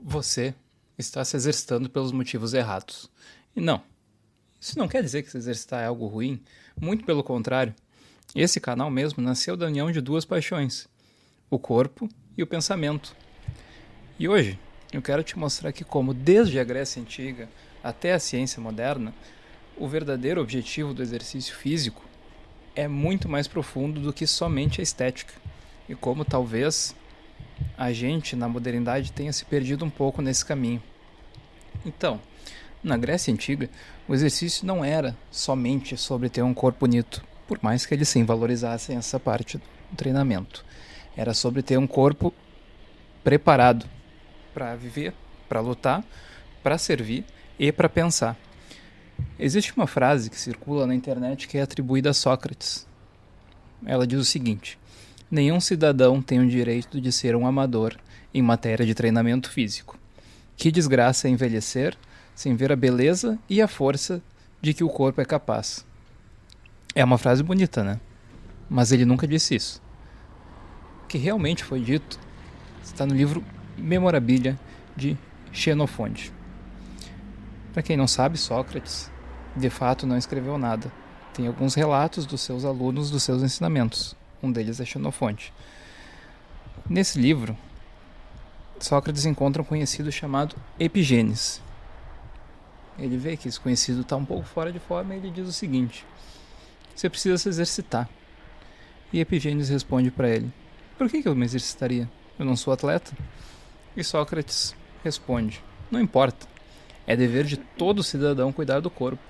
Você está se exercitando pelos motivos errados. E não, isso não quer dizer que se exercitar é algo ruim, muito pelo contrário. Esse canal mesmo nasceu da união de duas paixões, o corpo e o pensamento. E hoje eu quero te mostrar que como desde a Grécia Antiga até a ciência moderna, o verdadeiro objetivo do exercício físico é muito mais profundo do que somente a estética. E como talvez a gente, na modernidade, tenha se perdido um pouco nesse caminho. Então, na Grécia Antiga, o exercício não era somente sobre ter um corpo bonito, por mais que eles sim valorizassem essa parte do treinamento. Era sobre ter um corpo preparado para viver, para lutar, para servir e para pensar. Existe uma frase que circula na internet que é atribuída a Sócrates. Ela diz o seguinte: nenhum cidadão tem o direito de ser um amador em matéria de treinamento físico. Que desgraça é envelhecer sem ver a beleza e a força de que o corpo é capaz. É uma frase bonita, né? Mas ele nunca disse isso. O que realmente foi dito está no livro Memorabilia de Xenofonte. Para quem não sabe, Sócrates de fato não escreveu nada. Tem alguns relatos dos seus alunos dos seus ensinamentos. Um deles é Xenofonte. Nesse livro, Sócrates encontra um conhecido chamado Epigênes. Ele vê que esse conhecido está um pouco fora de forma e ele diz o seguinte: você precisa se exercitar. E Epigênes responde para ele: por que eu me exercitaria? Eu não sou atleta? E Sócrates responde: não importa. É dever de todo cidadão cuidar do corpo,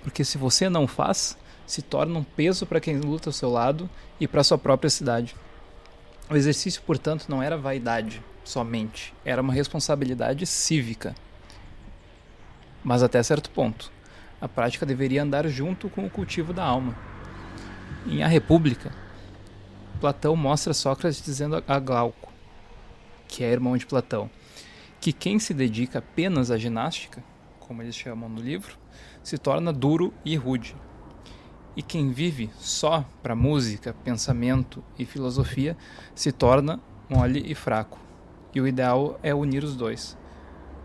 porque se você não faz, se torna um peso para quem luta ao seu lado e para sua própria cidade. O exercício, portanto, não era vaidade somente, era uma responsabilidade cívica. Mas até certo ponto, a prática deveria andar junto com o cultivo da alma. Em A República, Platão mostra Sócrates dizendo a Glauco, que é irmão de Platão, que quem se dedica apenas à ginástica, como eles chamam no livro, se torna duro e rude. E quem vive só para música, pensamento e filosofia se torna mole e fraco. E o ideal é unir os dois: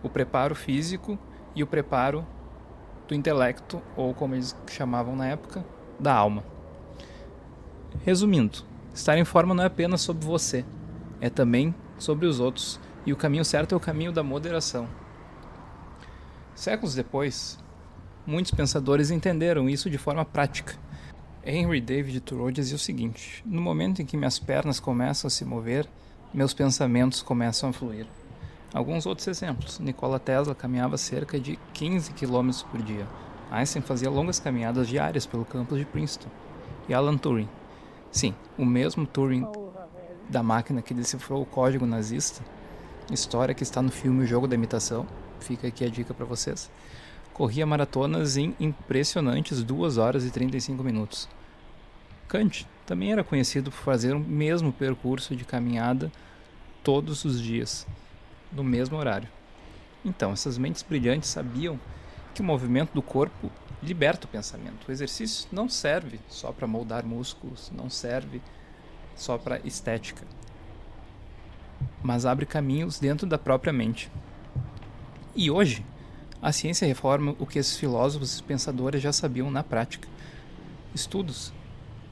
o preparo físico e o preparo do intelecto, ou como eles chamavam na época, da alma. Resumindo, estar em forma não é apenas sobre você, é também sobre os outros, e o caminho certo é o caminho da moderação. Séculos depois, muitos pensadores entenderam isso de forma prática. Henry David Thoreau dizia o seguinte: no momento em que minhas pernas começam a se mover, meus pensamentos começam a fluir. Alguns outros exemplos: Nikola Tesla caminhava cerca de 15 km por dia. Einstein fazia longas caminhadas diárias pelo campus de Princeton. E Alan Turing, sim, o mesmo Turing da máquina que decifrou o código nazista, história que está no filme O Jogo da Imitação, fica aqui a dica para vocês, corria maratonas em impressionantes 2 horas e 35 minutos. Kant também era conhecido por fazer o mesmo percurso de caminhada todos os dias, no mesmo horário. Então, essas mentes brilhantes sabiam que o movimento do corpo liberta o pensamento. O exercício não serve só para moldar músculos, não serve só para estética, mas abre caminhos dentro da própria mente. E hoje, a ciência reforma o que esses filósofos e pensadores já sabiam na prática. Estudos,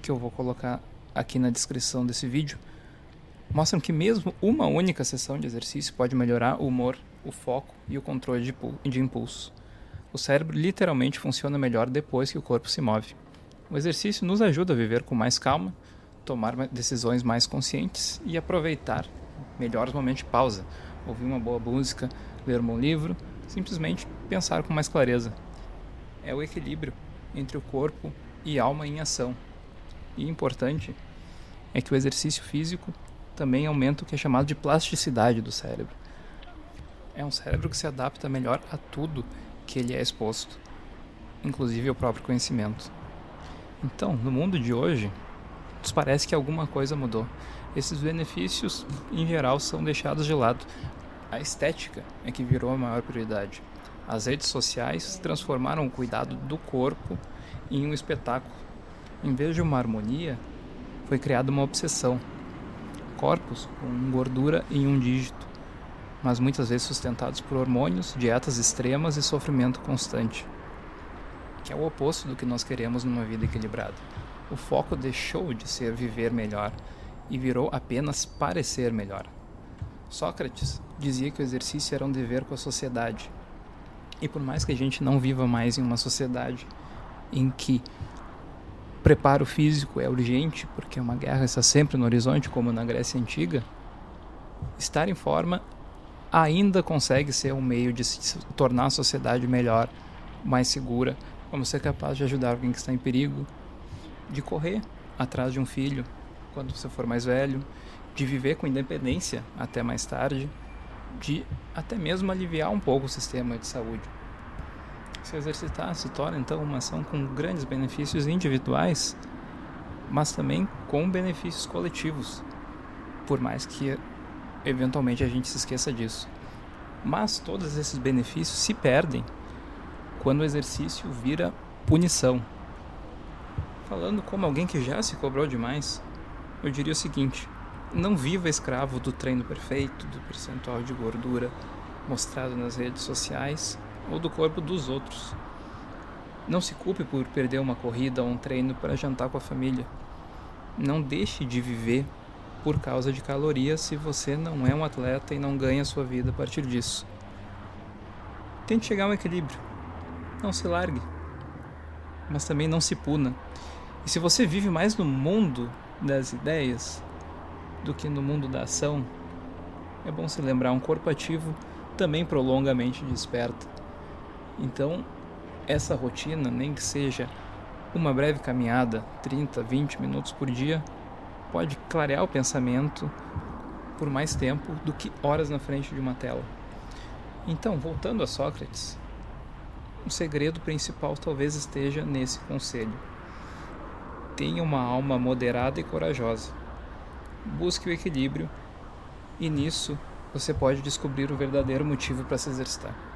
que eu vou colocar aqui na descrição desse vídeo, mostram que mesmo uma única sessão de exercício pode melhorar o humor, o foco e o controle de impulso. O cérebro literalmente funciona melhor depois que o corpo se move. O exercício nos ajuda a viver com mais calma, tomar decisões mais conscientes e aproveitar melhor os momentos de pausa, ouvir uma boa música, ler um bom livro, simplesmente pensar com mais clareza. É o equilíbrio entre o corpo e alma em ação. E importante é que o exercício físico também aumenta o que é chamado de plasticidade do cérebro. É um cérebro que se adapta melhor a tudo que ele é exposto, inclusive ao próprio conhecimento. Então, no mundo de hoje, nos parece que alguma coisa mudou. Esses benefícios, em geral, são deixados de lado. A estética é que virou a maior prioridade. As redes sociais transformaram o cuidado do corpo em um espetáculo. Em vez de uma harmonia, foi criada uma obsessão. Corpos com gordura em um dígito. mas muitas vezes sustentados por hormônios, dietas extremas e sofrimento constante, que é o oposto do que nós queremos numa vida equilibrada. O foco deixou de ser viver melhor e virou apenas parecer melhor. Sócrates dizia que o exercício era um dever com a sociedade. E por mais que a gente não viva mais em uma sociedade em que preparo físico é urgente, porque uma guerra está sempre no horizonte, como na Grécia Antiga, estar em forma ainda consegue ser um meio de se tornar a sociedade melhor, mais segura, como ser capaz de ajudar alguém que está em perigo, de correr atrás de um filho quando você for mais velho, de viver com independência até mais tarde, de até mesmo aliviar um pouco o sistema de saúde. Se exercitar se torna então uma ação com grandes benefícios individuais, mas também com benefícios coletivos, por mais que eventualmente a gente se esqueça disso. Mas todos esses benefícios se perdem quando o exercício vira punição. Falando como alguém que já se cobrou demais, eu diria o seguinte: não viva escravo do treino perfeito, do percentual de gordura mostrado nas redes sociais ou do corpo dos outros. Não se culpe por perder uma corrida ou um treino para jantar com a família. Não deixe de viver por causa de calorias se você não é um atleta e não ganha sua vida a partir disso. Tente chegar a um equilíbrio. Não se largue, mas também não se puna. E se você vive mais no mundo das ideias do que no mundo da ação, é bom se lembrar, um corpo ativo também prolonga a mente desperta. Então, essa rotina, nem que seja uma breve caminhada, 30, 20 minutos por dia, pode clarear o pensamento por mais tempo do que horas na frente de uma tela. Então, voltando a Sócrates, o segredo principal talvez esteja nesse conselho: tenha uma alma moderada e corajosa. Busque o equilíbrio, e nisso você pode descobrir o verdadeiro motivo para se exercitar.